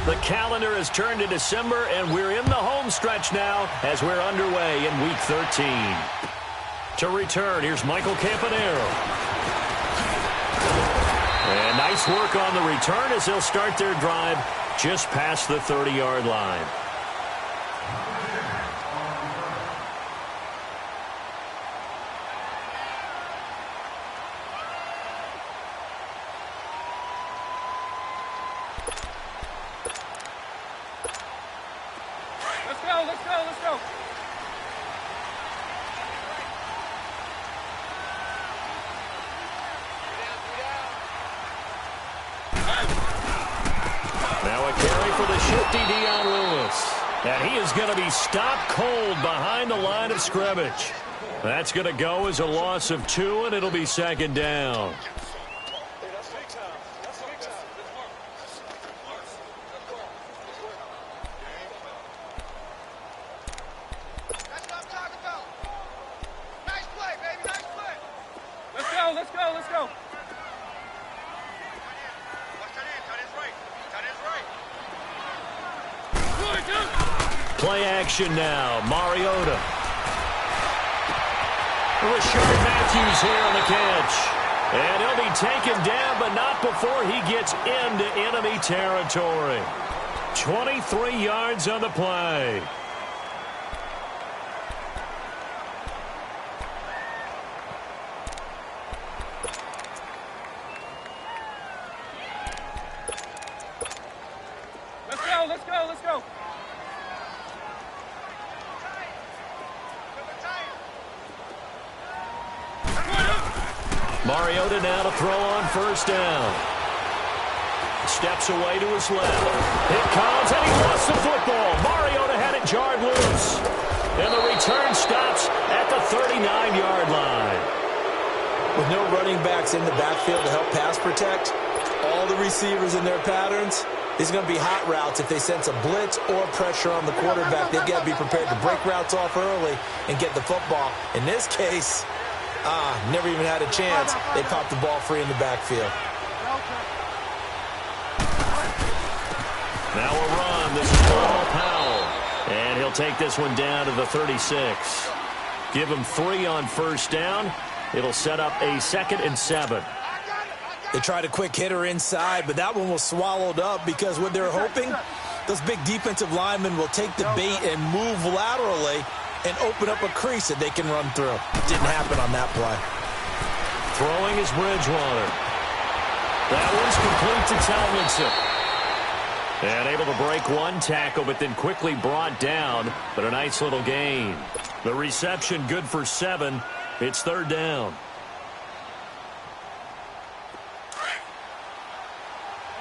The calendar has turned to December, and we're in the home stretch now as we're underway in Week 13. To return, here's Michael Campanaro. And nice work on the return as they'll start their drive just past the 30-yard line. Let's go. Now a carry for the shifty Dion Lewis. And he is going to be stopped cold behind the line of scrimmage. That's going to go as a loss of 2, and it'll be second down. Let's go. Play action now. Mariota. Rashard Matthews here on the catch. And he'll be taken down, but not before he gets into enemy territory. 23 yards on the play. Let's go. Mariota now to throw on first down. Steps away to his left. It comes, and he lost the football. Mariota had it jarred loose. And the return stops at the 39-yard line. With no running backs in the backfield to help pass protect, all the receivers in their patterns, these are going to be hot routes. If they sense a blitz or pressure on the quarterback, they've got to be prepared to break routes off early and get the football. In this case, never even had a chance. They popped the ball free in the backfield. Now a run. This is Paul Powell. And he'll take this one down to the 36. Give him 3 on first down. It'll set up a 2nd and 7. They tried a quick hitter inside, but that one was swallowed up because what they're hoping, those big defensive linemen will take the bait and move laterally and open up a crease that they can run through. Didn't happen on that play. Throwing is Bridgewater. That one's complete to Tomlinson. And able to break one tackle, but then quickly brought down. But a nice little gain. The reception good for 7. It's 3rd down.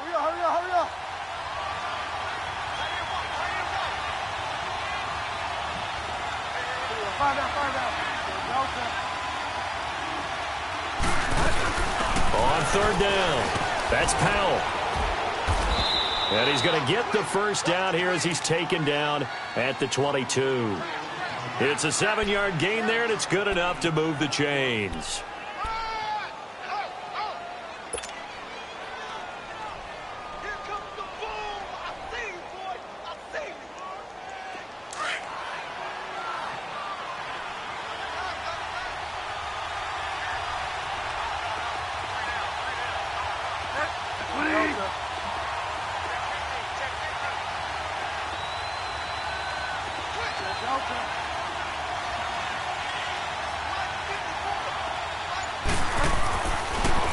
Hurry up. Fire down. On 3rd down. That's Powell. And he's going to get the first down here as he's taken down at the 22. It's a 7-yard gain there, and it's good enough to move the chains.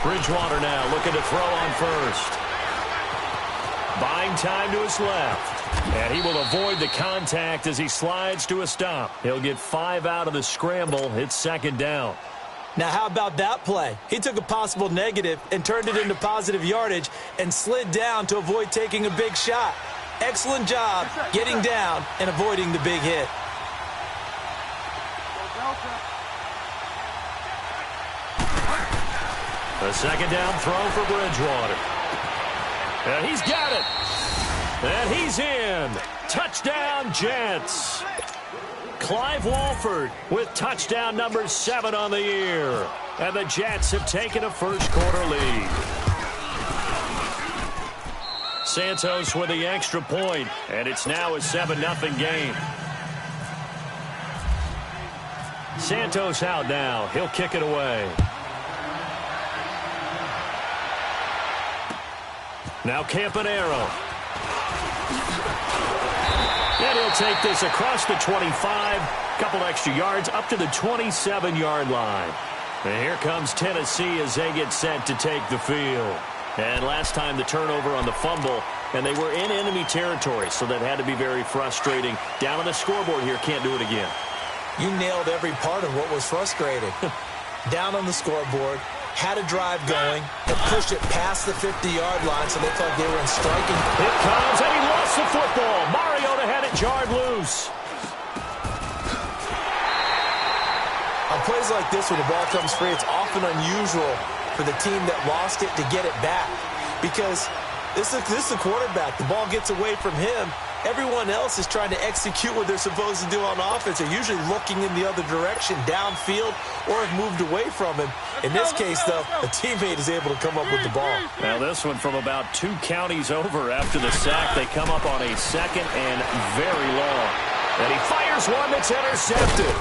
Bridgewater now looking to throw on first. Buying time to his left. And he will avoid the contact as he slides to a stop. He'll get 5 out of the scramble. It's 2nd down. Now, how about that play? He took a possible negative and turned it into positive yardage and slid down to avoid taking a big shot. Excellent job getting down and avoiding the big hit. A 2nd down throw for Bridgewater. And he's got it. And he's in. Touchdown, Jets. Clive Walford with touchdown number 7 on the year. And the Jets have taken a first-quarter lead. Santos with the extra point, and it's now a 7-0 game. Santos out now. He'll kick it away. Now Campanero. And he'll take this across the 25. Couple extra yards up to the 27-yard line. And here comes Tennessee as they get set to take the field. And last time the turnover on the fumble, and they were in enemy territory, so that had to be very frustrating. Down on the scoreboard here, can't do it again. You nailed every part of what was frustrating. Down on the scoreboard, had a drive going, and pushed it past the 50-yard line, so they thought they were in striking. It comes, and he lost the football. Mariota had it jarred loose. On plays like this, when the ball comes free, it's often unusual for the team that lost it to get it back. Because this is a quarterback. The ball gets away from him. Everyone else is trying to execute what they're supposed to do on offense. They're usually looking in the other direction, downfield, or have moved away from him. In this case, though, a teammate is able to come up with the ball. Now this one from about 2 counties over after the sack. They come up on a second and very long. And he fires one that's intercepted.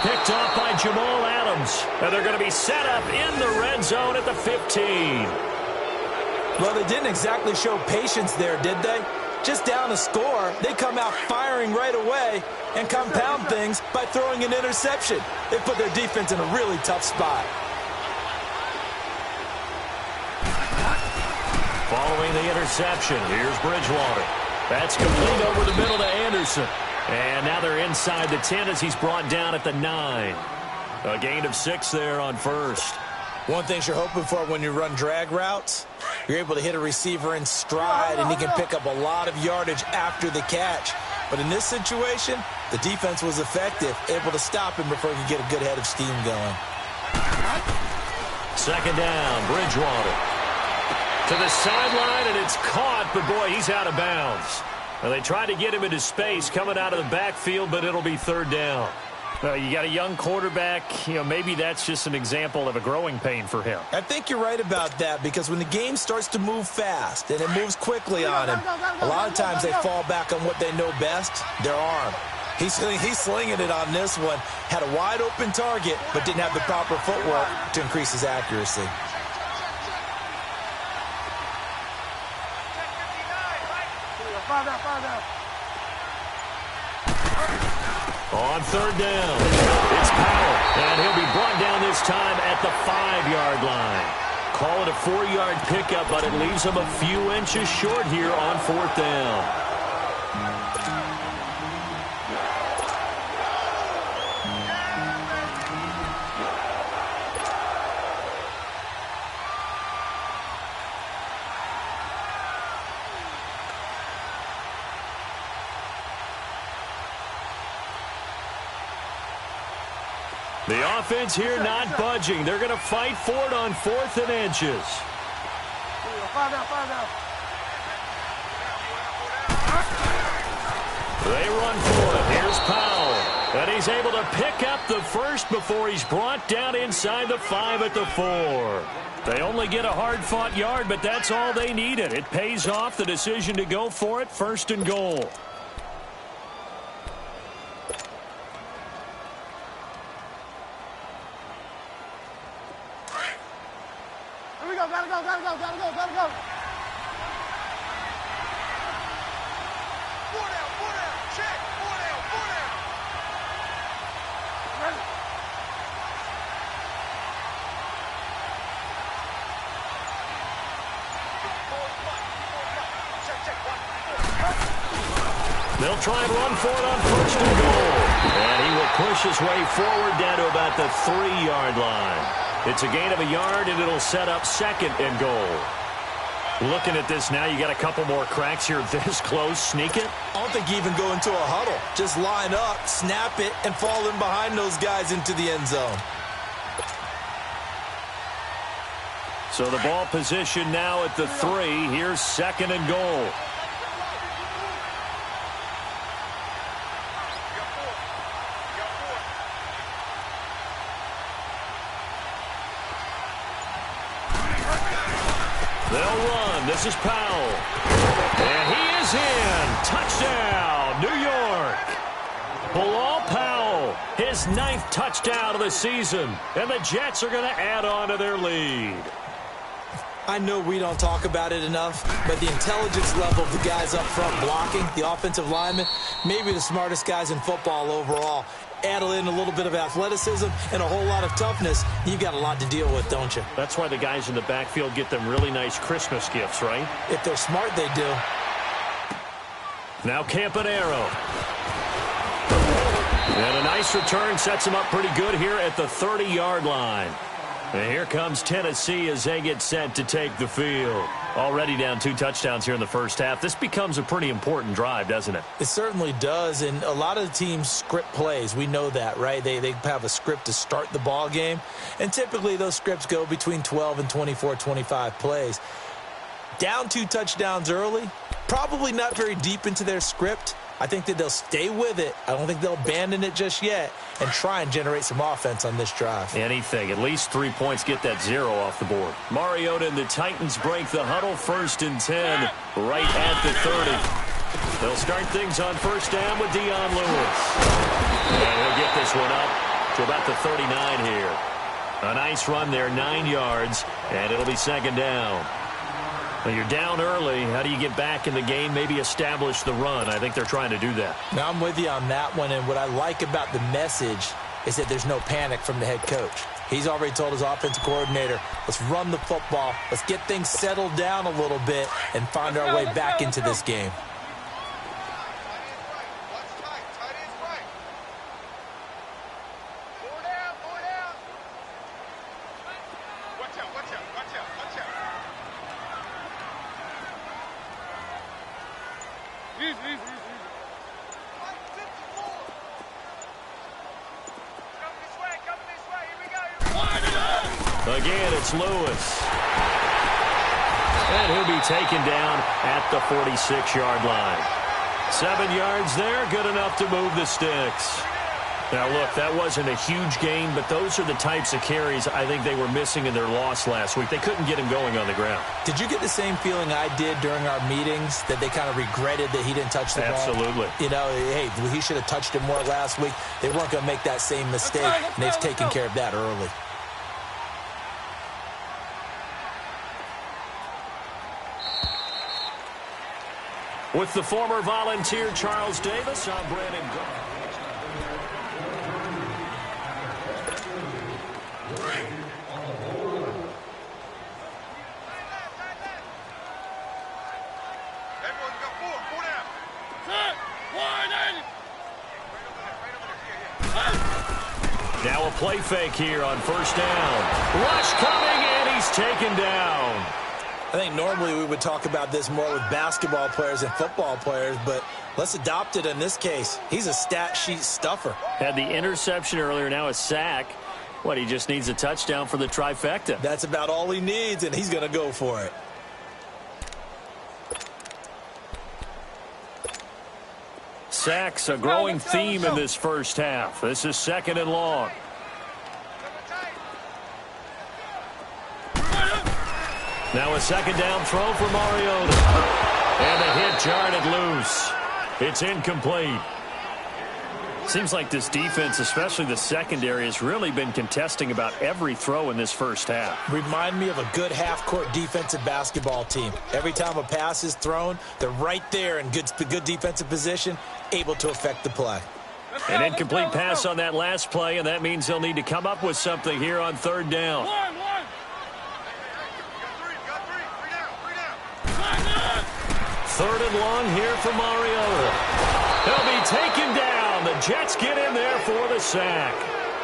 Picked off by Jamal Adams. And they're going to be set up in the red zone at the 15. Well, they didn't exactly show patience there, did they? Just down a score, they come out firing right away and compound things by throwing an interception. They put their defense in a really tough spot. Following the interception, here's Bridgewater. That's complete over the middle to Anderson. And now they're inside the 10 as he's brought down at the 9. A gain of 6 there on first. One thing you're hoping for when you run drag routes, you're able to hit a receiver in stride, and he can pick up a lot of yardage after the catch. But in this situation, the defense was effective, able to stop him before he could get a good head of steam going. Second down, Bridgewater. To the sideline, and it's caught, but boy, he's out of bounds. Well, they tried to get him into space coming out of the backfield, but it'll be third down. You got a young quarterback. Maybe that's just an example of a growing pain for him. I think you're right about that, because when the game starts to move fast and it moves quickly on him, a lot of times they fall back on what they know best, their arm. He's slinging it on this one. Had a wide open target, but didn't have the proper footwork to increase his accuracy. On third down, it's Powell, and he'll be brought down this time at the 5-yard line. Call it a 4-yard pickup, but it leaves him a few inches short here on fourth down. The offense here not budging. They're going to fight for it on 4th and inches. They run for it. Here's Powell. And he's able to pick up the first before he's brought down inside the 5 at the 4. They only get a hard-fought yard, but that's all they needed. It pays off the decision to go for it, 1st and goal. Gotta go. 4 down, check, 4 down. Ready. They'll try and run for it on 1st and goal. And he will push his way forward down to about the 3-yard line. It's a gain of a yard, and it'll set up 2nd and goal. Looking at this now, you got a couple more cracks here this close. Sneak it. I don't think you even go into a huddle. Just line up, snap it, and fall in behind those guys into the end zone. So the ball position now at the 3. Here's 2nd and goal. They'll run. This is Powell. And he is in. Touchdown, New York. Bilal Powell, his 9th touchdown of the season. And the Jets are going to add on to their lead. I know we don't talk about it enough, but the intelligence level of the guys up front blocking, the offensive linemen, maybe the smartest guys in football overall. Add in a little bit of athleticism and a whole lot of toughness, you've got a lot to deal with, don't you? That's why the guys in the backfield get them really nice Christmas gifts, right? If they're smart, they do. Now Campanaro. And a nice return sets him up pretty good here at the 30-yard line. And here comes Tennessee as they get set to take the field. Already down 2 touchdowns here in the first half. This becomes a pretty important drive, doesn't it? It certainly does, and a lot of the teams script plays. We know that, right? They have a script to start the ball game, and typically those scripts go between 12 and 24, 25 plays. Down 2 touchdowns early, probably not very deep into their script. I think that they'll stay with it. I don't think they'll abandon it just yet and try and generate some offense on this drive. Anything. At least 3 points, get that 0 off the board. Mariota and the Titans break the huddle, 1st and 10, right at the 30. They'll start things on 1st down with Dion Lewis. And he'll get this one up to about the 39 here. A nice run there, 9 yards, and it'll be 2nd down. Well, you're down early. How do you get back in the game, maybe establish the run? I think they're trying to do that. Now, I'm with you on that one, and what I like about the message is that there's no panic from the head coach. He's already told his offensive coordinator, let's run the football, let's get things settled down a little bit and find our way back into this game. Again, it's Lewis. And he'll be taken down at the 46-yard line. 7 yards there, good enough to move the sticks. Now, look, that wasn't a huge gain, but those are the types of carries I think they were missing in their loss last week. They couldn't get him going on the ground. Did you get the same feeling I did during our meetings, that they kind of regretted that he didn't touch the ball? Absolutely. You know, hey, he should have touched it more last week. They weren't going to make that same mistake, and they've taken care of that early. With the former Volunteer Charles Davis, I'm Brandon Grant. Now a play fake here on 1st down. Rush coming, and he's taken down. I think normally we would talk about this more with basketball players and football players, but let's adopt it in this case. He's a stat sheet stuffer. Had the interception earlier, now a sack. What, he just needs a touchdown for the trifecta. That's about all he needs, and he's going to go for it. Sacks, a growing theme in this first half. This is 2nd and long. Now a 2nd down throw for Mariota. And the hit jarred loose. It's incomplete. Seems like this defense, especially the secondary, has really been contesting about every throw in this first half. Remind me of a good half-court defensive basketball team. Every time a pass is thrown, they're right there in good defensive position, able to affect the play. An incomplete pass on that last play, and that means they'll need to come up with something here on 3rd down. 3rd and long here for Mariota. He'll be taken down. The Jets get in there for the sack.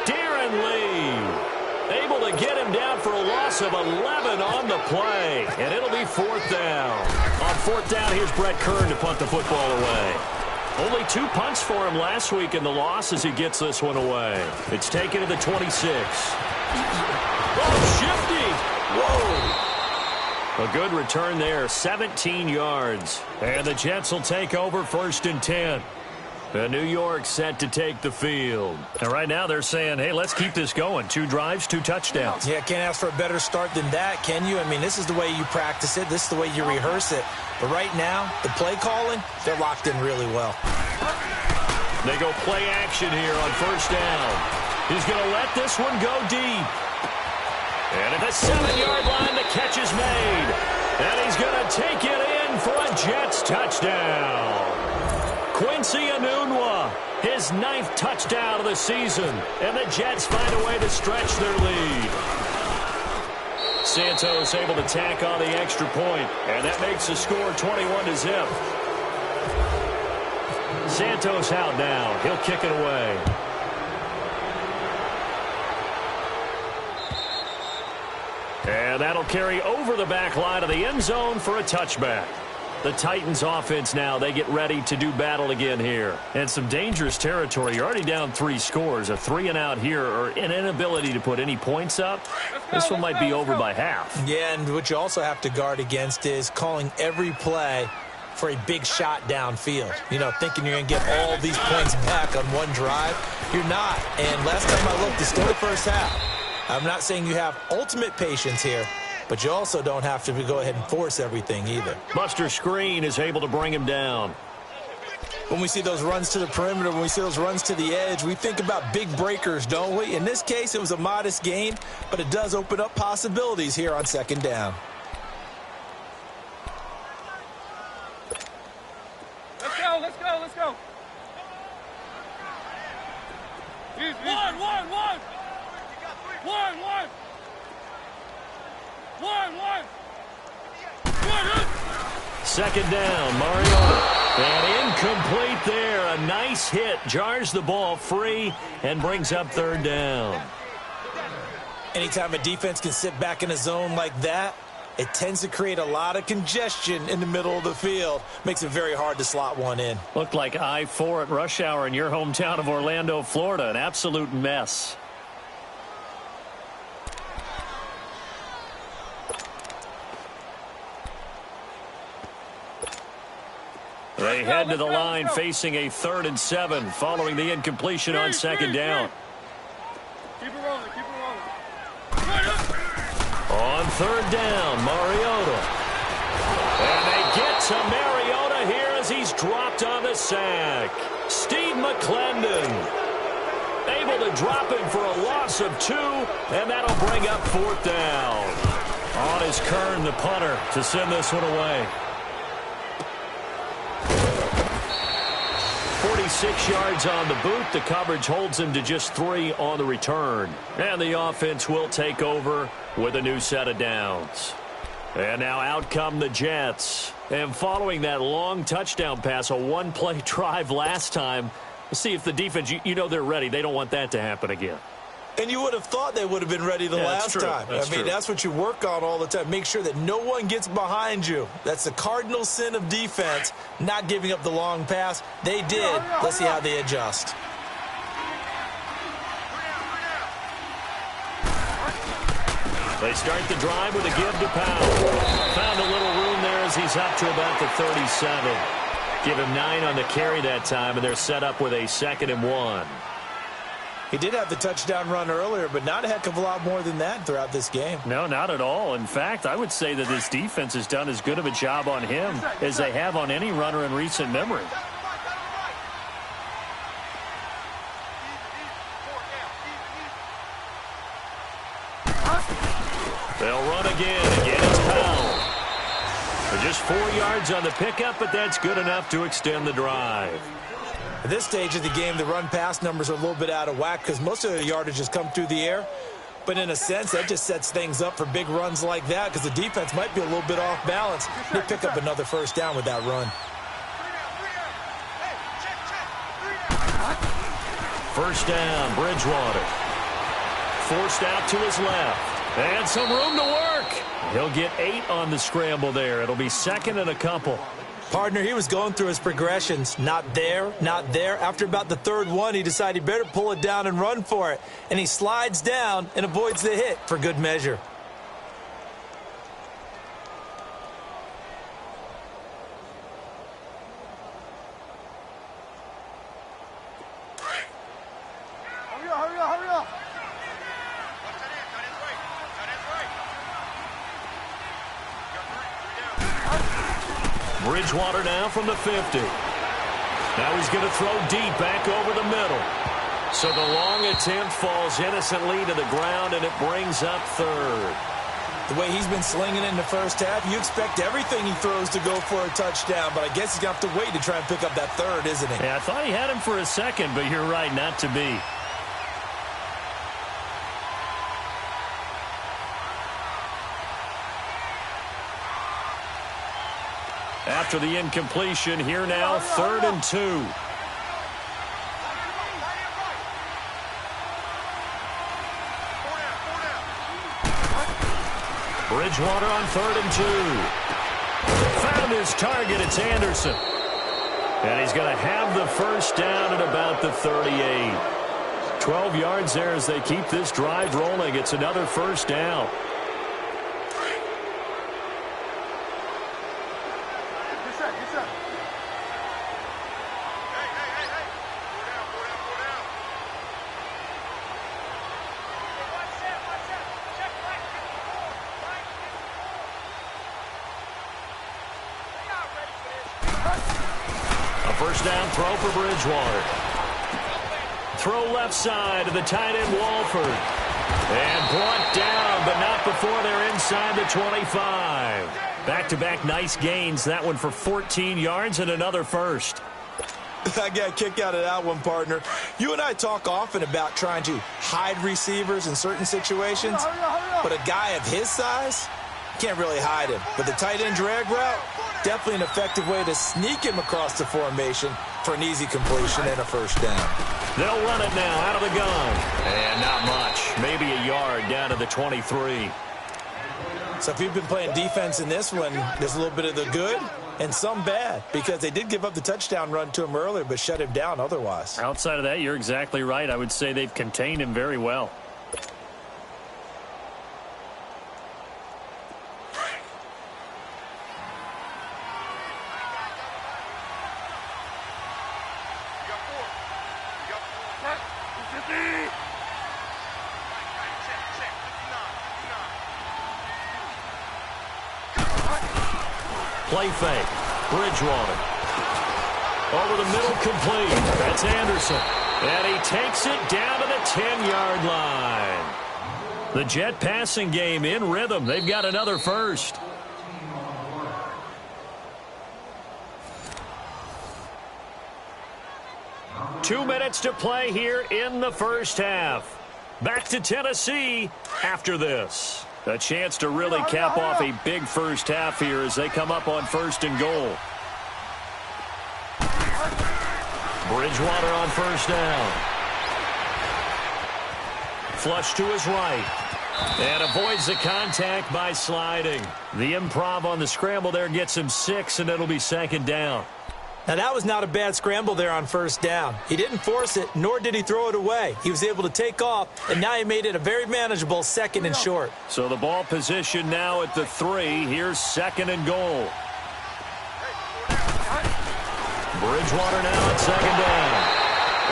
Darren Lee able to get him down for a loss of 11 on the play. And it'll be 4th down. On 4th down, here's Brett Kern to punt the football away. Only 2 punts for him last week in the loss as he gets this one away. It's taken to the 26. Oh, shifty. Whoa. A good return there, 17 yards. And the Jets will take over 1st and 10. And New York set to take the field. And right now they're saying, hey, let's keep this going. 2 drives, 2 touchdowns. Yeah, can't ask for a better start than that, can you? I mean, this is the way you practice it. This is the way you rehearse it. But right now, the play calling, they're locked in really well. They go play action here on first down. He's going to let this one go deep. And at the 7-yard line, the catch is made. And he's going to take it in for a Jets touchdown. Quincy Enunwa, his 9th touchdown of the season. And the Jets find a way to stretch their lead. Santos able to tack on the extra point, and that makes the score 21-0. Santos out now. He'll kick it away. And that'll carry over the back line of the end zone for a touchback. The Titans offense now, they get ready to do battle again here. And some dangerous territory. You're already down 3 scores. A 3-and-out here, or an inability to put any points up. This one might be over by half. Yeah, and what you also have to guard against is calling every play for a big shot downfield. You know, thinking you're going to get all these points back on one drive. You're not. And last time I looked, it's still the first half. I'm not saying you have ultimate patience here, but you also don't have to go ahead and force everything either. Buster Skrine is able to bring him down. When we see those runs to the perimeter, when we see those runs to the edge, we think about big breakers, don't we? In this case, it was a modest gain, but it does open up possibilities here on second down. Let's go, let's go, let's go. One. Second down, Mariota. And incomplete there. A nice hit. Jars the ball free and brings up third down. Anytime a defense can sit back in a zone like that, it tends to create a lot of congestion in the middle of the field. Makes it very hard to slot one in. Looked like I-4 at rush hour in your hometown of Orlando, Florida. An absolute mess. They head to the line facing a 3rd and 7 following the incompletion on second down. Keep it rolling. On third down, Mariota. And they get to Mariota here as he's dropped on the sack. Steve McClendon able to drop him for a loss of 2, and that'll bring up 4th down. On is Kern, the punter, to send this one away. 46 yards on the boot. The coverage holds him to just 3 on the return. And the offense will take over with a new set of downs. And now out come the Jets. And following that long touchdown pass, a 1-play drive last time, let's see if the defense, you know they're ready. They don't want that to happen again. And you would have thought they would have been ready the last time. That's what you work on all the time. Make sure that no one gets behind you. That's the cardinal sin of defense, not giving up the long pass. They did. Let's see how they adjust. They start the drive with a give to Powell. Found a little room there as he's up to about the 37. Give him 9 on the carry that time, and they're set up with a 2nd and 1. He did have the touchdown run earlier, but not a heck of a lot more than that throughout this game. No, not at all. In fact, I would say that this defense has done as good of a job on him as they have on any runner in recent memory. They'll run again. Again, it's Powell. Just 4 yards on the pickup, but that's good enough to extend the drive. At this stage of the game, the run-pass numbers are a little bit out of whack because most of the yardage has come through the air. But in a sense, that just sets things up for big runs like that because the defense might be a little bit off balance. They pick up another first down with that run. First down, Bridgewater. Forced out to his left. And some room to work. He'll get 8 on the scramble there. It'll be 2nd and a couple. Partner, he was going through his progressions. Not there, not there. After about the 3rd one, he decided he better pull it down and run for it. And he slides down and avoids the hit for good measure. Bridgewater now from the 50. Now he's going to throw deep back over the middle. So the long attempt falls innocently to the ground, and it brings up third. The way he's been slinging in the first half, you expect everything he throws to go for a touchdown, but I guess he's going to have to wait to try and pick up that third, isn't he? Yeah, I thought he had him for a second, but you're right, not to be. After the incompletion, here now, 3rd and 2. Bridgewater on 3rd and 2. Found his target. It's Anderson. And he's going to have the first down at about the 38. 12 yards there as they keep this drive rolling. It's another first down. First down throw for Bridgewater. Throw left side to the tight end Walford. And brought down, but not before they're inside the 25. Back-to-back nice gains. That one for 14 yards and another first. I got a kick out of that one, partner. You and I talk often about trying to hide receivers in certain situations, but a guy of his size can't really hide him. But the tight end drag route, definitely an effective way to sneak him across the formation for an easy completion and a first down. They'll run it now out of the gun. And not much. Maybe a yard down to the 23. So if you've been playing defense in this one, there's a little bit of the good and some bad, because they did give up the touchdown run to him earlier but shut him down otherwise. Outside of that, you're exactly right. I would say they've contained him very well. Play fake. Bridgewater. Over the middle, complete. That's Anderson. And he takes it down to the 10-yard line. The Jet passing game in rhythm. They've got another first. Two minutes to play here in the first half. Back to Tennessee after this. A chance to really cap off a big first half here as they come up on 1st and goal. Bridgewater on first down. Flush to his right. And avoids the contact by sliding. The improv on the scramble there gets him 6, and it'll be 2nd down. Now, that was not a bad scramble there on first down. He didn't force it, nor did he throw it away. He was able to take off, and now he made it a very manageable 2nd and short. So the ball position now at the 3. Here's 2nd and goal. Bridgewater now at 2nd down.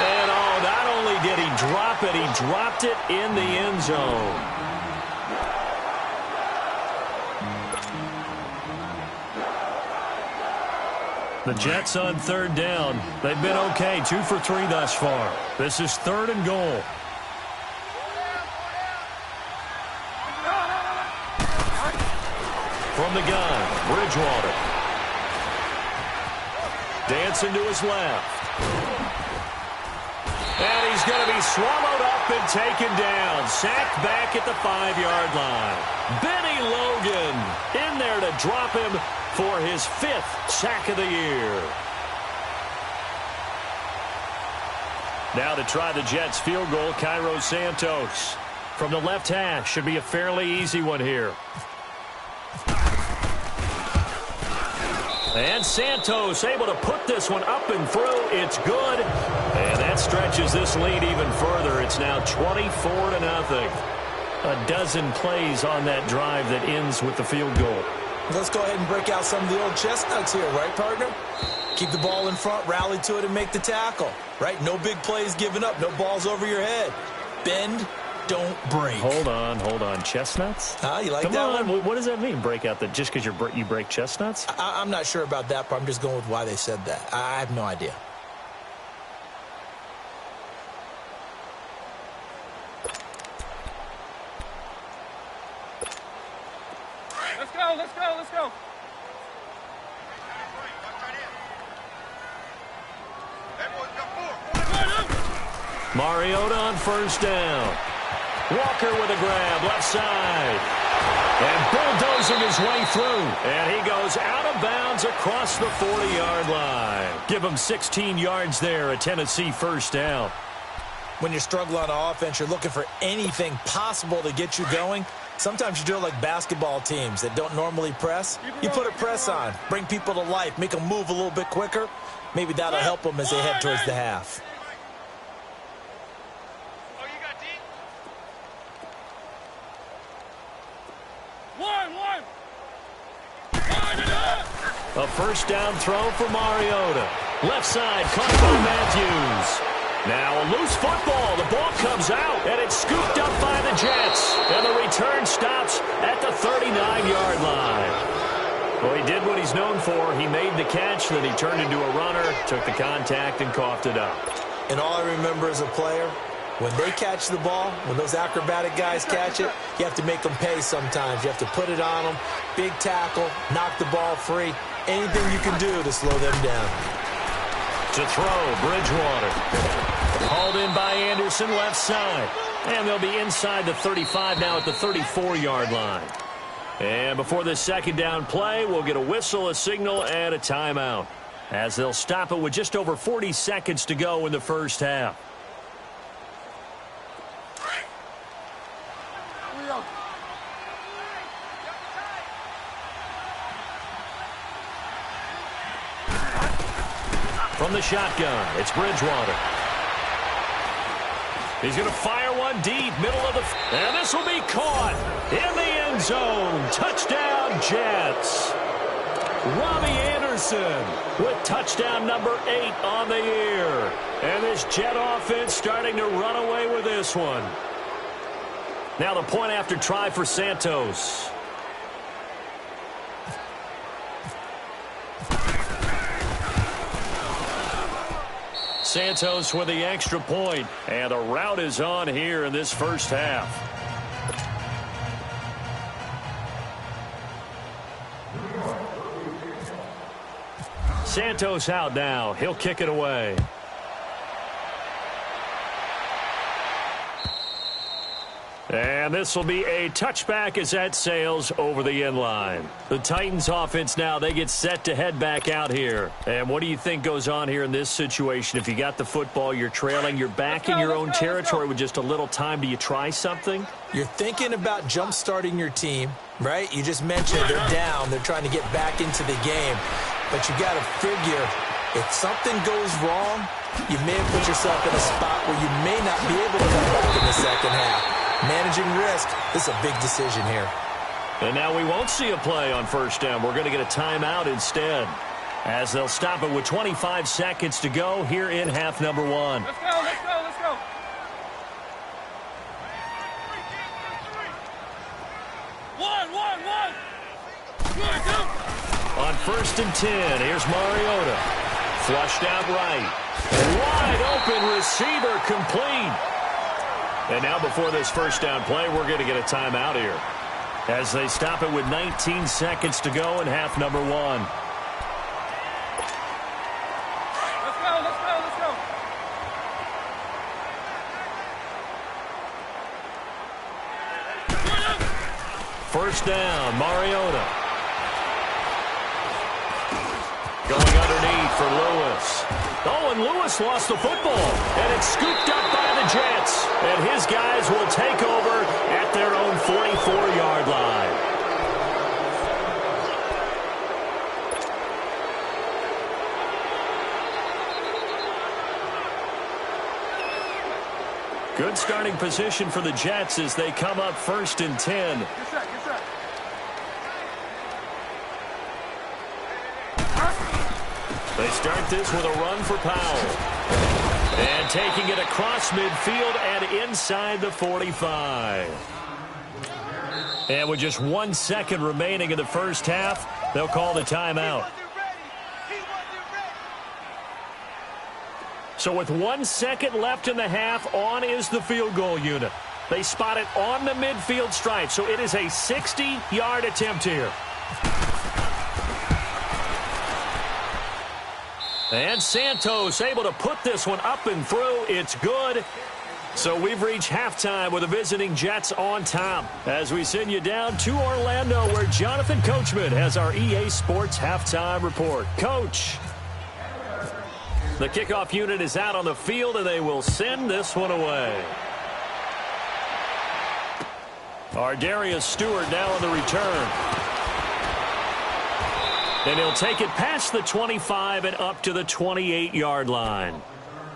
And, not only did he drop it, he dropped it in the end zone. The Jets on 3rd down. They've been okay, 2 for 3 thus far. This is 3rd and goal. From the gun, Bridgewater. Dancing to his left. And he's going to be swallowed up and taken down. Sacked back at the 5-yard line. Benny Logan in there to drop him for his 5th sack of the year. Now to try the Jets field goal, Cairo Santos. From the left hash, should be a fairly easy one here. And Santos able to put this one up and through. It's good. And that stretches this lead even further. It's now 24-0. A dozen plays on that drive that ends with the field goal. Let's go ahead and break out some of the old chestnuts here, right, partner? Keep the ball in front, rally to it, and make the tackle, right? No big plays given up, no balls over your head. Bend, don't break. Hold on. Chestnuts? You like Come that on. one? What does that mean? Break out the just because you break chestnuts? I'm not sure about that, but I'm just going with why they said that. I have no idea. Let's go. Mariota on first down. Walker with a grab, left side. And bulldozing his way through. And he goes out of bounds across the 40-yard line. Give him 16 yards there, a Tennessee first down. When you're struggling on offense, you're looking for anything possible to get you going. Sometimes you do it like basketball teams that don't normally press. You put a press on, bring people to life, make them move a little bit quicker. Maybe that'll help them as they head towards the half. A first down throw for Mariota. Left side, caught by Matthews. Now a loose football. The ball comes out, and it's scooped up by the Jets. And the return stops at the 39-yard line. Well, he did what he's known for. He made the catch, then he turned into a runner, took the contact, and coughed it up. And all I remember as a player, when they catch the ball, when those acrobatic guys catch it, you have to make them pay sometimes. You have to put it on them, big tackle, knock the ball free. Anything you can do to slow them down. To throw, Bridgewater. Hauled in by Anderson, left side. And they'll be inside the 35 now at the 34-yard line. And before this second down play, we'll get a whistle, a signal, and a timeout, as they'll stop it with just over 40 seconds to go in the first half. From the shotgun, it's Bridgewater. He's going to fire one deep, middle of the... And this will be caught in the end zone. Touchdown, Jets. Robbie Anderson with touchdown number 8 on the year. And this Jet offense starting to run away with this one. Now the point after try for Santos. Santos with the extra point, and the route is on here in this first half. Santos out now. He'll kick it away. And this will be a touchback as that sails over the end line. The Titans offense now, they get set to head back out here. And what do you think goes on here in this situation? If you got the football, you're trailing, you're back in your own territory with just a little time. Do you try something? You're thinking about jump-starting your team, right? You just mentioned they're down. They're trying to get back into the game. But you got to figure, if something goes wrong, you may have put yourself in a spot where you may not be able to come back in the second half. Managing risk, this is a big decision here. And now we won't see a play on first down. We're going to get a timeout instead, as they'll stop it with 25 seconds to go here in half number 1. Let's go. One. On first and 10, here's Mariota. Flushed out right. Wide open receiver, complete. And now before this first down play, we're going to get a timeout here, as they stop it with 19 seconds to go in half number 1. Let's go. First down, Mariota. Going underneath for Lewis. Oh, and Lewis lost the football, and it's scooped up by the Jets. And his guys will take over at their own 44-yard line. Good starting position for the Jets as they come up first and 10. Get set. They start this with a run for Powell. And taking it across midfield and inside the 45. And with just 1 second remaining in the first half, they'll call the timeout. So with 1 second left in the half, on is the field goal unit. They spot it on the midfield stripe, so it is a 60-yard attempt here. And Santos able to put this one up and through. It's good. So we've reached halftime with the visiting Jets on top as we send you down to Orlando where Jonathan Coachman has our EA Sports halftime report. Coach. The kickoff unit is out on the field, and they will send this one away. Ardarius Stewart now on the return. And he'll take it past the 25 and up to the 28-yard line.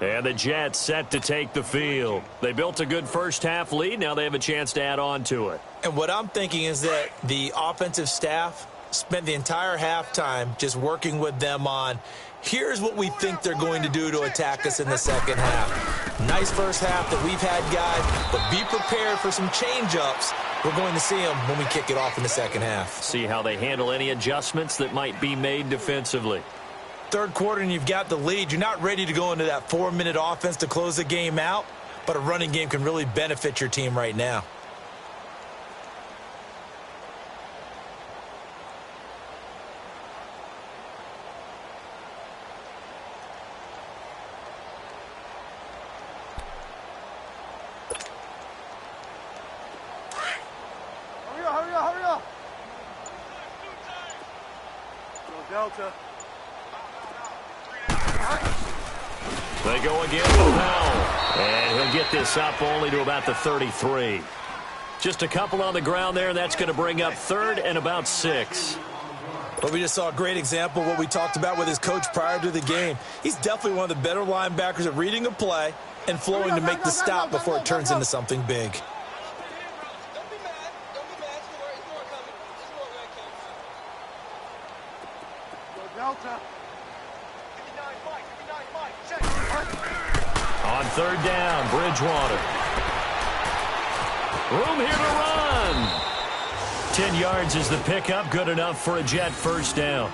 And the Jets set to take the field. They built a good first-half lead. Now they have a chance to add on to it. And what I'm thinking is that the offensive staff spent the entire halftime just working with them on, here's what we think they're going to do to attack us in the second half. Nice first half that we've had, guys, but be prepared for some change-ups. We're going to see them when we kick it off in the second half. See how they handle any adjustments that might be made defensively. Third quarter and you've got the lead. You're not ready to go into that 4-minute offense to close the game out, but a running game can really benefit your team right now. Hurry up. Go Delta. They go again with Powell. And he'll get this up only to about the 33. Just a couple on the ground there, and that's going to bring up third and about 6. But we just saw a great example of what we talked about with his coach prior to the game. He's definitely one of the better linebackers at reading a play and flowing to make the stop before it turns into something big. On third down, Bridgewater. Room here to run. 10 yards is the pickup, good enough for a Jet first down.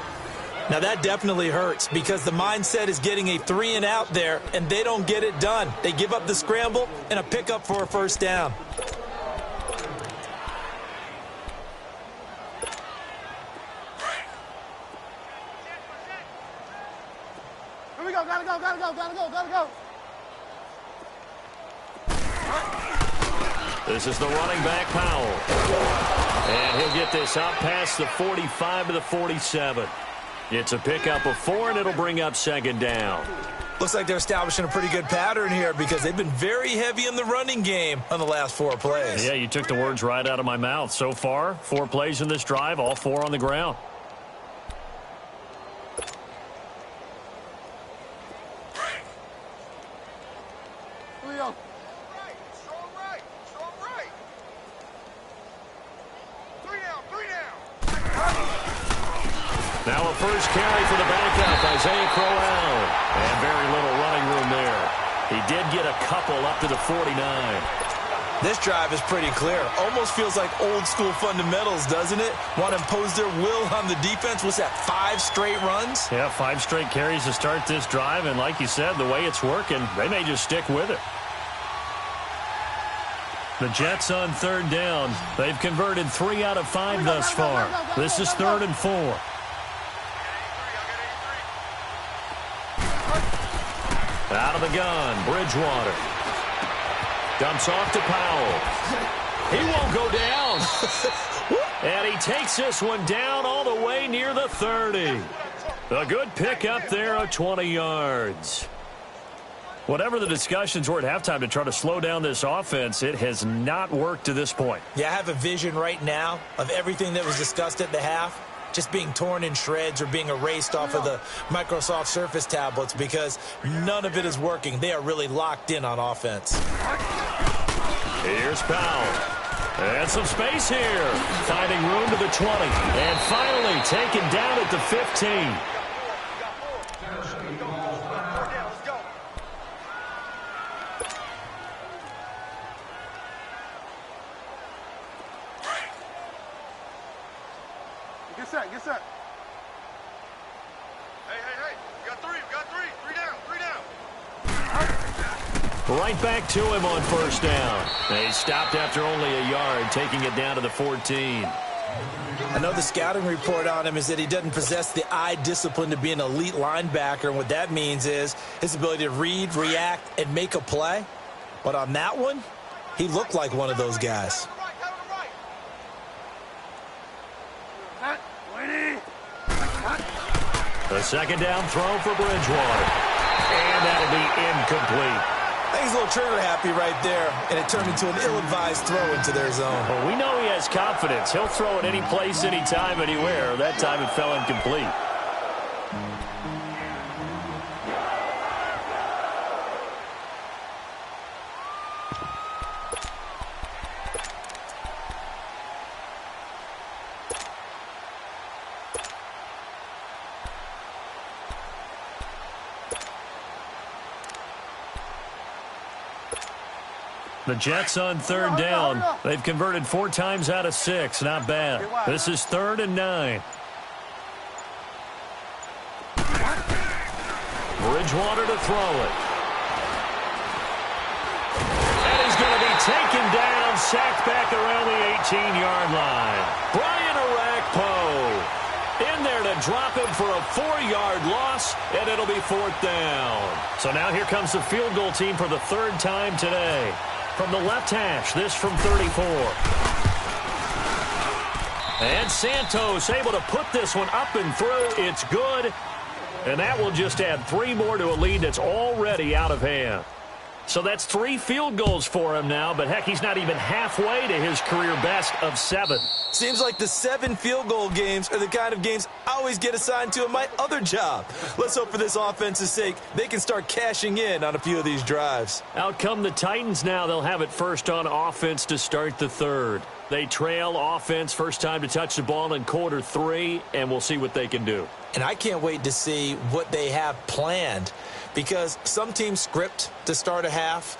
Now that definitely hurts because the mindset is getting a 3-and-out there, and they don't get it done. They give up the scramble and a pickup for a first down. Here we go, gotta go. This is the running back, Powell. And he'll get this out past the 45 to the 47. It's a pickup of 4, and it'll bring up second down. Looks like they're establishing a pretty good pattern here because they've been very heavy in the running game on the last 4 plays. Yeah, you took the words right out of my mouth. So far, 4 plays in this drive, all 4 on the ground. Now a first carry for the backup, Isaiah Crowell. And very little running room there. He did get a couple up to the 49. This drive is pretty clear. Almost feels like old school fundamentals, doesn't it? Want to impose their will on the defense. Was that 5 straight runs? Yeah, 5 straight carries to start this drive. And like you said, the way it's working, they may just stick with it. The Jets on third down. They've converted 3 out of 5 thus far. This is 3rd and 4. Out of the gun, Bridgewater. Dumps off to Powell. He won't go down. And he takes this one down all the way near the 30. A good pickup there of 20 yards. Whatever the discussions were at halftime to try to slow down this offense, it has not worked to this point. Yeah, I have a vision right now of everything that was discussed at the half just being torn in shreds or being erased off of the Microsoft Surface tablets because none of it is working. They are really locked in on offense. Here's Powell. And some space here. Finding room to the 20. And finally taken down at the 15. Hey. We got three. Three down. Right back to him on first down. He stopped after only a yard, taking it down to the 14. I know the scouting report on him is that he doesn't possess the eye discipline to be an elite linebacker, and what that means is his ability to read, react, and make a play. But on that one, he looked like one of those guys. The second down throw for Bridgewater. And that'll be incomplete. I think he's a little trigger happy right there, and it turned into an ill-advised throw into their zone. Well, we know he has confidence. He'll throw it any place, anytime, anywhere. That time it fell incomplete. The Jets on third down. They've converted 4 times out of 6. Not bad. This is 3rd and 9. Bridgewater to throw it. And he's going to be taken down, sacked back around the 18-yard line. Brian Orakpo in there to drop him for a 4-yard loss, and it'll be 4th down. So now here comes the field goal team for the 3rd time today. From the left hash, this from 34. And Santos able to put this one up and through. It's good. And that will just add 3 more to a lead that's already out of hand. So that's 3 field goals for him now, but heck, he's not even halfway to his career best of 7. Seems like the 7 field goal games are the kind of games I always get assigned to in my other job. Let's hope for this offense's sake they can start cashing in on a few of these drives. Out come the Titans now. They'll have it first on offense to start the 3rd. They trail offense, first time to touch the ball in quarter 3, and we'll see what they can do. And I can't wait to see what they have planned, because some teams script to start a half.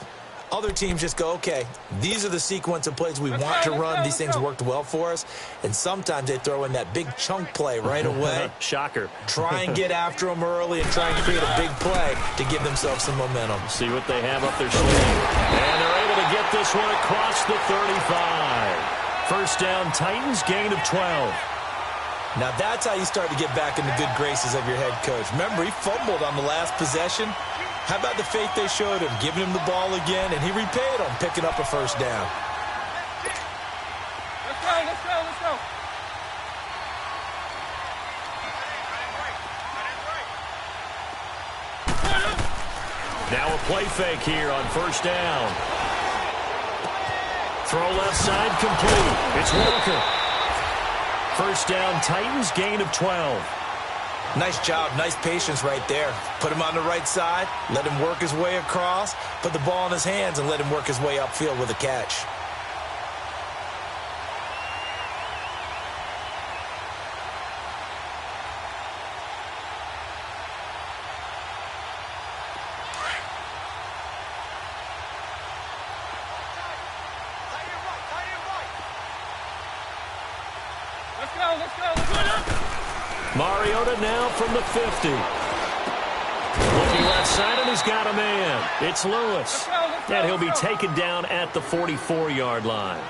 Other teams just go, okay, these are the sequence of plays we want to run. These things worked well for us. And sometimes they throw in that big chunk play right away. Shocker. Try and get after them early and try and create a big play to give themselves some momentum. See what they have up their sleeve. And they're able to get this one across the 35. First down, Titans, gain of 12. Now that's how you start to get back in the good graces of your head coach. Remember, he fumbled on the last possession. How about the faith they showed him, giving him the ball again, and he repaid them, picking up a first down. Let's go. Now a play fake here on first down. Throw left side complete. It's Walker. First down, Titans, gain of 12. Nice job, nice patience right there. Put him on the right side, let him work his way across, put the ball in his hands, and let him work his way upfield with a catch. Let's go. Mariota now from the 50. Looking left side, and he's got a man. It's Lewis. And he'll be taken down at the 44-yard line.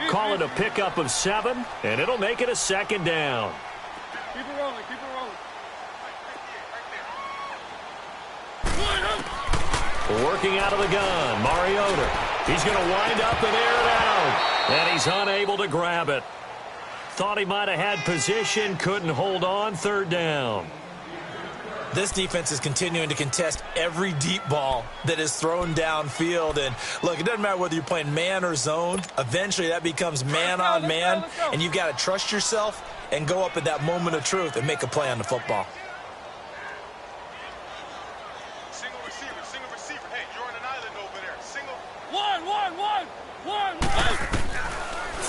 Call it a pickup of 7, and it'll make it a second down. Keep it rolling. Working out of the gun, Mariota. He's going to wind up and air it out. And he's unable to grab it. Thought he might have had position, couldn't hold on, third down. This defense is continuing to contest every deep ball that is thrown downfield. And, look, it doesn't matter whether you're playing man or zone. Eventually that becomes man on man, and you've got to trust yourself and go up at that moment of truth and make a play on the football. Single receiver. Hey, you're on an island over there. Single. One.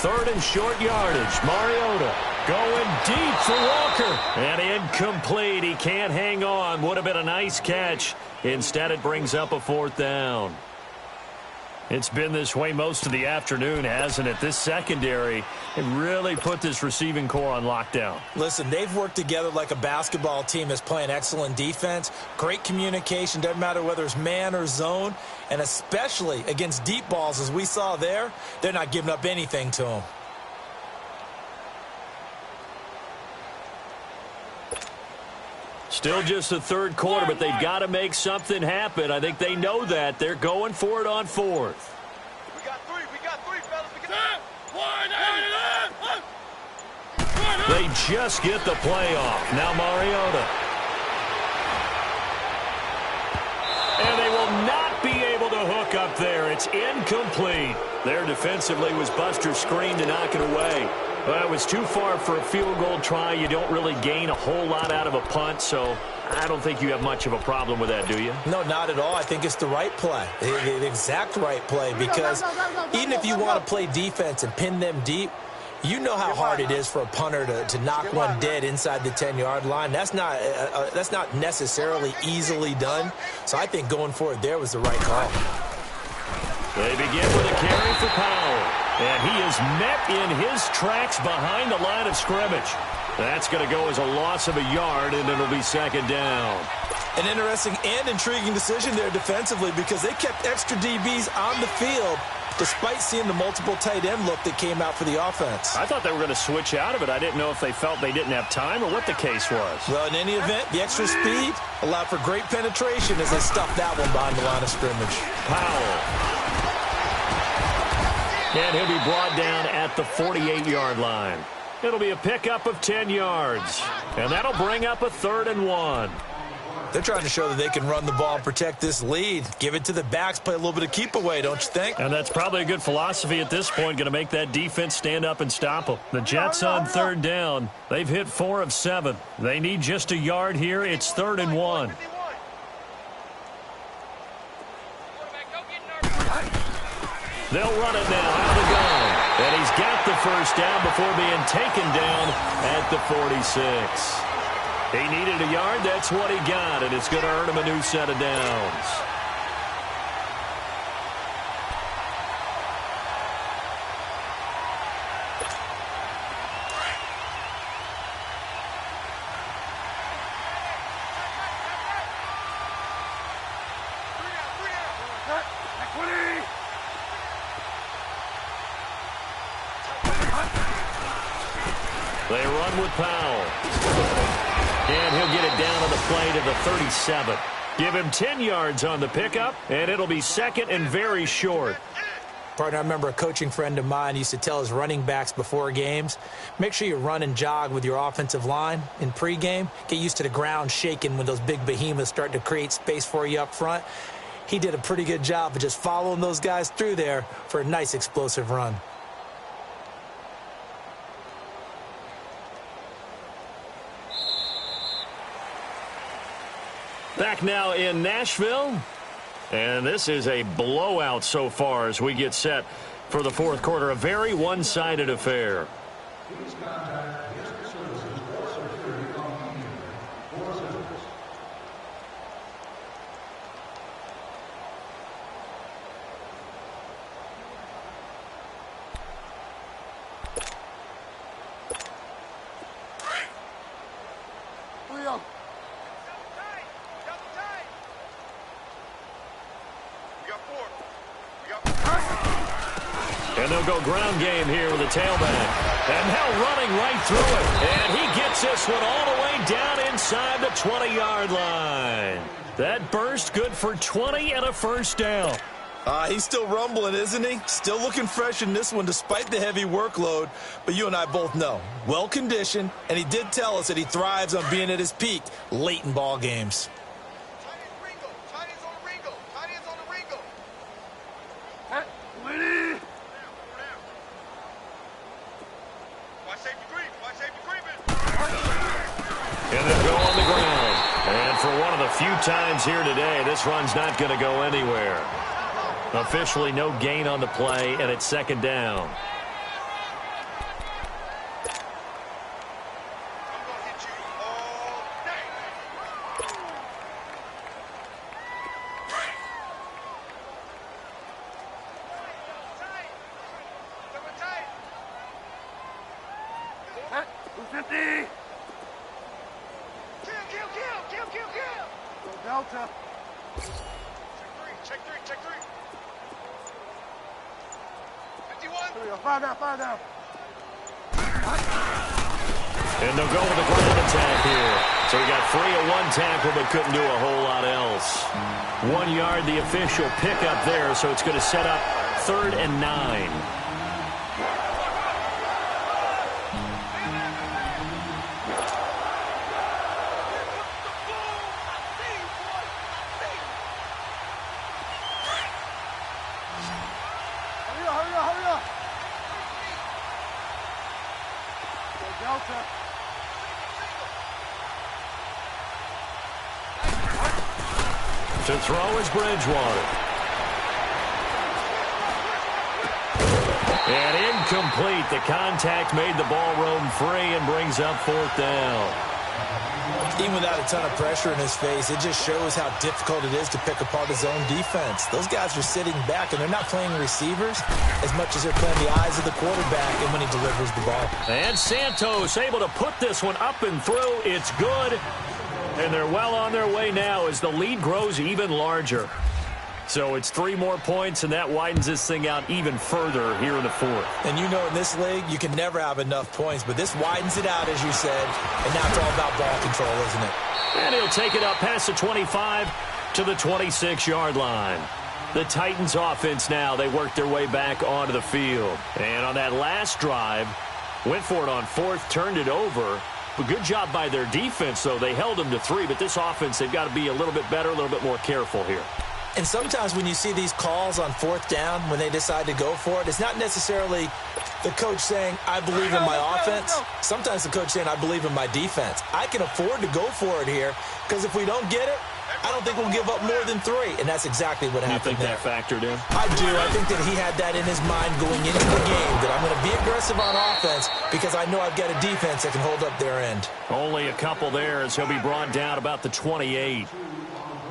Third and short yardage. Mariota going deep for Walker. And incomplete. He can't hang on. Would have been a nice catch. Instead, it brings up a fourth down. It's been this way most of the afternoon, hasn't it? This secondary it really put this receiving core on lockdown. Listen, they've worked together like a basketball team that's playing excellent defense. Great communication, doesn't matter whether it's man or zone. And especially against deep balls, as we saw there, they're not giving up anything to them. Still just the third quarter, but they've got to make something happen. I think they know that. They're going for it on fourth. We got three, fellas. We got They just get the play off. Now Mariota. And they will not be able to hook up there. It's incomplete. There defensively was Buster screen to knock it away. Well, it was too far for a field goal try. You don't really gain a whole lot out of a punt, so I don't think you have much of a problem with that, do you? No, not at all. I think it's the right play, the exact right play, because even if you want to play defense and pin them deep, you know how hard it is for a punter to knock one dead inside the 10-yard line. That's not necessarily easily done, so I think going for it there was the right call. They begin with a carry for Powell. And he is met in his tracks behind the line of scrimmage. That's going to go as a loss of a yard, and it'll be second down. An interesting and intriguing decision there defensively, because they kept extra DBs on the field despite seeing the multiple tight end look that came out for the offense. I thought they were going to switch out of it. I didn't know if they felt they didn't have time or what the case was. Well, in any event, the extra speed allowed for great penetration as they stuffed that one behind the line of scrimmage. Powell. And he'll be brought down at the 48-yard line. It'll be a pickup of 10 yards. And that'll bring up a 3rd and 1. They're trying to show that they can run the ball and protect this lead. Give it to the backs, play a little bit of keep away, don't you think? And that's probably a good philosophy at this point, going to make that defense stand up and stop them. The Jets on 3rd down. They've hit 4 of 7. They need just a yard here. It's 3rd and 1. They'll run it now out of the gun. And he's got the first down before being taken down at the 46. He needed a yard. That's what he got, and it's going to earn him a new set of downs. They run with Powell. And he'll get it down on the play to the 37. Give him 10 yards on the pickup, and it'll be 2nd and very short. Partner, I remember a coaching friend of mine used to tell his running backs before games, make sure you run and jog with your offensive line in pregame. Get used to the ground shaking when those big behemoths start to create space for you up front. He did a pretty good job of just following those guys through there for a nice explosive run. Back now in Nashville, and this is a blowout so far as we get set for the 4th quarter. A very one-sided affair. And they'll go ground game here with a tailback. And now running right through it. And he gets this one all the way down inside the 20-yard line. That burst good for 20 and a first down. He's still rumbling, isn't he? Still looking fresh in this one despite the heavy workload. But you and I both know, well-conditioned, and he did tell us that he thrives on being at his peak late in ball games. And they'll go on the ground. And for one of the few times here today, this run's not going to go anywhere. Officially no gain on the play, and it's 2nd down. Delta. Check three. 51. Fire down. And they'll go with a ground attack here. So he got free of one tackle but couldn't do a whole lot else. 1 yard, the official pickup there, so it's going to set up 3rd and 9. Hurry up. Delta. To throw is Bridgewater. And incomplete. The contact made the ball roam free and brings up 4th down. Even without a ton of pressure in his face, it just shows how difficult it is to pick apart his own defense. Those guys are sitting back, and they're not playing receivers as much as they're playing the eyes of the quarterback and when he delivers the ball. And Santos able to put this one up and through. It's good. And they're well on their way now as the lead grows even larger. So it's 3 more points, and that widens this thing out even further here in the 4th. And you know in this league, you can never have enough points, but this widens it out, as you said, and now it's all about ball control, isn't it? And he'll take it up past the 25 to the 26-yard line. The Titans offense now, they work their way back onto the field. And on that last drive, went for it on 4th, turned it over. But good job by their defense, though. They held them to 3, but this offense, they've got to be a little bit better, a little bit more careful here. And sometimes when you see these calls on 4th down, when they decide to go for it, it's not necessarily the coach saying, I believe in my offense. Sometimes the coach saying, I believe in my defense. I can afford to go for it here because if we don't get it, I don't think we'll give up more than 3. And that's exactly what happened there. You think that factored in? I do. I think that he had that in his mind going into the game, that I'm going to be aggressive on offense because I know I've got a defense that can hold up their end. Only a couple there as he'll be brought down about the 28.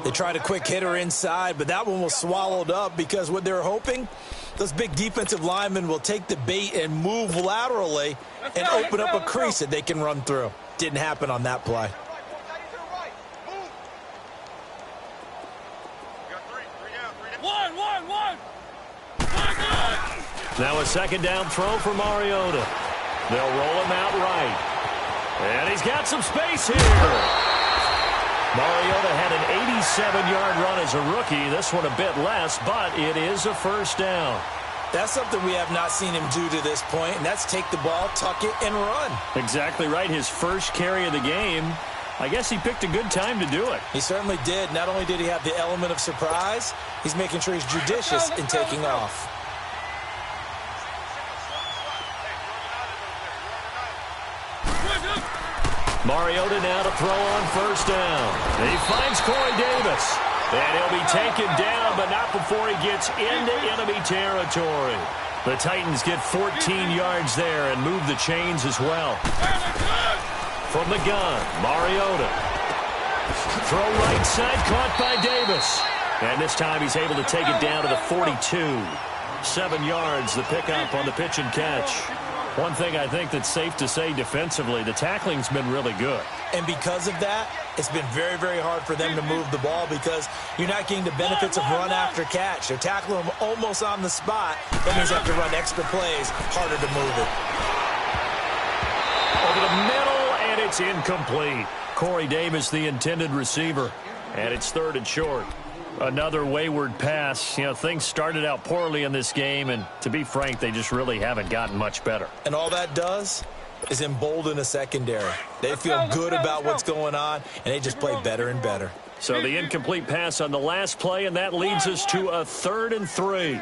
They tried a quick hitter inside, but that one was swallowed up because what they're hoping, those big defensive linemen will take the bait and move laterally and open up a crease that they can run through. Didn't happen on that play. Now a 2nd down throw for Mariota. They'll roll him out right. And he's got some space here. Mariota had an 87-yard run as a rookie. This one a bit less, but it is a 1st down. That's something we have not seen him do to this point, and that's take the ball, tuck it, and run. Exactly right. His first carry of the game. I guess he picked a good time to do it. He certainly did. Not only did he have the element of surprise, he's making sure he's judicious in taking off. Mariota now to throw on 1st down. He finds Corey Davis. And he'll be taken down, but not before he gets into enemy territory. The Titans get 14 yards there and move the chains as well. From the gun, Mariota. Throw right side, caught by Davis. And this time he's able to take it down to the 42. 7 yards, the pickup on the pitch and catch. One thing I think that's safe to say defensively, the tackling's been really good. And because of that, it's been very, very hard for them to move the ball because you're not getting the benefits of run after catch. They're tackling them almost on the spot. That means they have to run extra plays, harder to move it. Over the middle, and it's incomplete. Corey Davis, the intended receiver. And it's 3rd and short. Another wayward pass. You know, things started out poorly in this game, and to be frank, they just really haven't gotten much better. And all that does is embolden a secondary. They feel good about what's going on, and they just play better and better. So the incomplete pass on the last play, and that leads us to a 3rd and 3.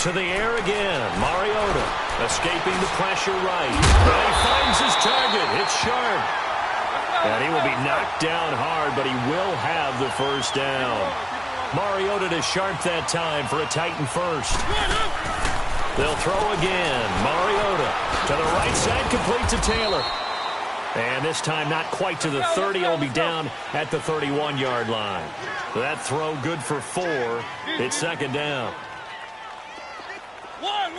To the air again. Mariota escaping the pressure right. And he finds his target. It's Sharp. And he will be knocked down hard, but he will have the 1st down. Mariota to Sharp that time for a Titan 1st. They'll throw again. Mariota to the right side, complete to Taylor. And this time not quite to the 30. It'll be down at the 31-yard line. That throw good for 4. It's 2nd down. One.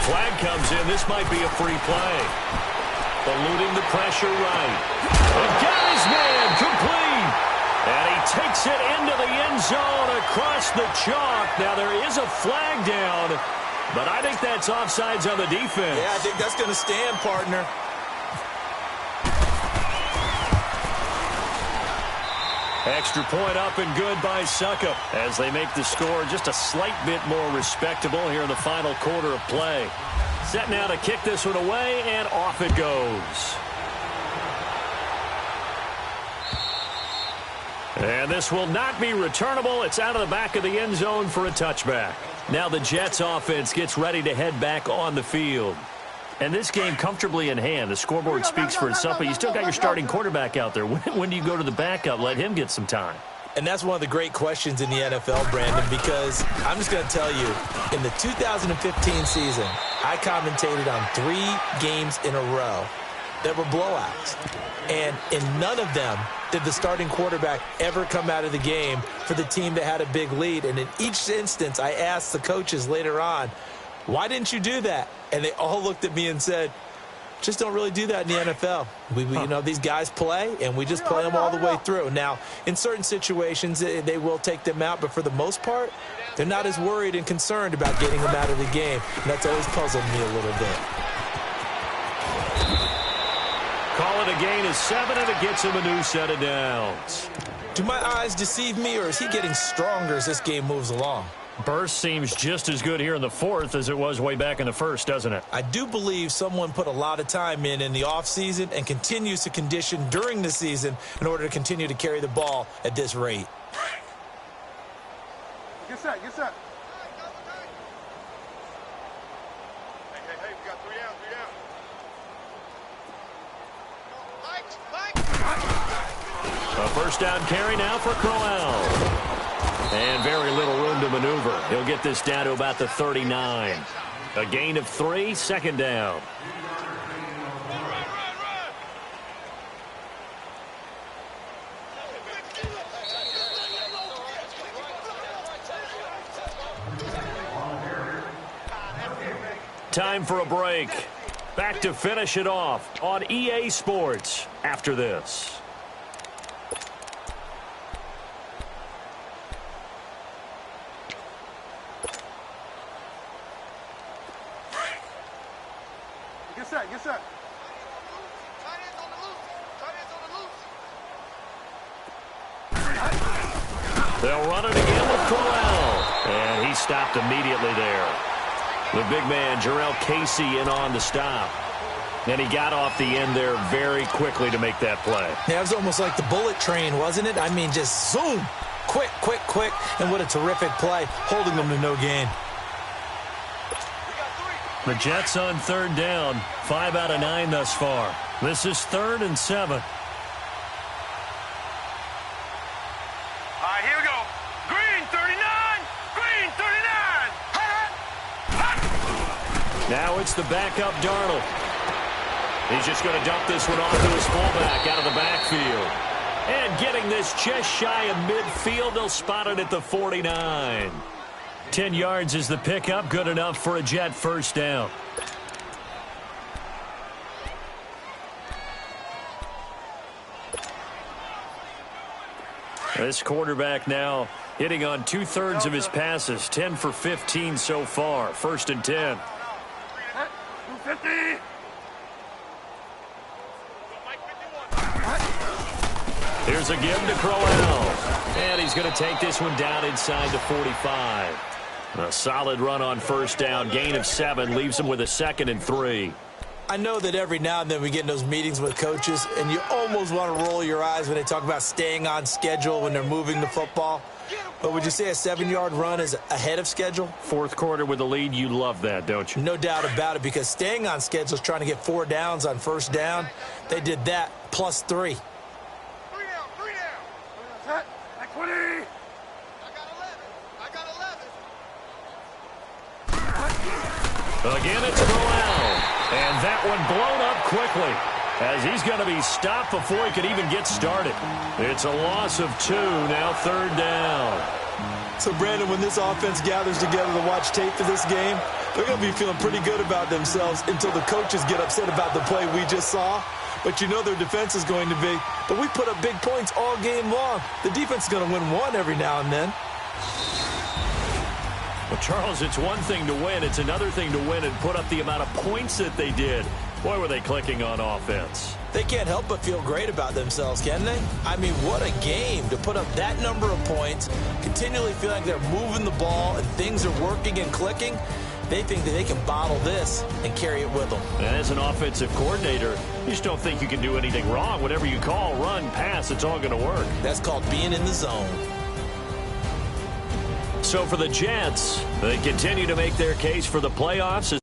Flag comes in. This might be a free play. Eluding the pressure right. And got his man complete. And he takes it into the end zone across the chalk. Now there is a flag down, but I think that's offsides on the defense. Yeah, I think that's going to stand, partner. Extra point up and good by Succop as they make the score just a slight bit more respectable here in the final quarter of play. Set now to kick this one away, and off it goes. And this will not be returnable. It's out of the back of the end zone for a touchback. Now the Jets offense gets ready to head back on the field. And this game comfortably in hand. The scoreboard speaks for itself, but you still got your starting quarterback out there. When do you go to the backup? Let him get some time. And that's one of the great questions in the NFL, Brandon, because I'm just going to tell you, in the 2015 season, I commentated on 3 games in a row that were blowouts. And in none of them did the starting quarterback ever come out of the game for the team that had a big lead. And in each instance, I asked the coaches later on, why didn't you do that? And they all looked at me and said, just don't really do that in the NFL. You know, these guys play, and we just play them all the way through. Now, in certain situations, they will take them out, but for the most part, they're not as worried and concerned about getting them out of the game. And that's always puzzled me a little bit. Call it a gain of 7, and it gets him a new set of downs. Do my eyes deceive me, or is he getting stronger as this game moves along? Burst seems just as good here in the fourth as it was way back in the first, doesn't it? I do believe someone put a lot of time in the offseason and continues to condition during the season in order to continue to carry the ball at this rate. Get set, get set. Hey, we got 3 down, A first down carry now for Crowell. And very little room to maneuver. He'll get this down to about the 39. A gain of 3, second down. Time for a break. Back to finish it off on EA Sports after this. Get set. They'll run it again with Crowell. And he stopped immediately there. The big man, Jarrell Casey, in on the stop. And he got off the end there very quickly to make that play. Yeah, it was almost like the bullet train, wasn't it? I mean, just zoom. Quick. And what a terrific play, holding them to no gain. The Jets on third down, 5 out of 9 thus far. This is 3rd and 7. All right, here we go. Green 39. Now it's the backup Darnold. He's just going to dump this one off to his fullback out of the backfield. And getting this just shy of midfield, they'll spot it at the 49. 10 yards is the pickup, good enough for a Jet first down. This quarterback now hitting on 2/3 of his passes, 10 for 15 so far. 1st and 10. 250. Here's a give to Crowell. And he's going to take this one down inside the 45. A solid run on first down. Gain of 7 leaves him with a 2nd and 3. I know that every now and then we get in those meetings with coaches, and you almost want to roll your eyes when they talk about staying on schedule when they're moving the football. But would you say a 7-yard run is ahead of schedule? Fourth quarter with the lead, you love that, don't you? No doubt about it, because staying on schedule is trying to get 4 downs on first down. They did that plus 3. 3 down. 20. I got 11. Again, it's Crowell. And that one blown up quickly as he's going to be stopped before he could even get started. It's a loss of 2, now 3rd down. So, Brandon, when this offense gathers together to watch tape for this game, they're going to be feeling pretty good about themselves until the coaches get upset about the play we just saw. But you know their defense is going to be. But we put up big points all game long. The defense is going to win one every now and then. Well, Charles, it's one thing to win. It's another thing to win and put up the amount of points that they did. Boy, were they clicking on offense. They can't help but feel great about themselves, can they? I mean, what a game to put up that number of points, continually feel like they're moving the ball and things are working and clicking. They think that they can bottle this and carry it with them. And as an offensive coordinator, you just don't think you can do anything wrong. Whatever you call, run, pass, it's all going to work. That's called being in the zone. So for the Jets, they continue to make their case for the playoffs.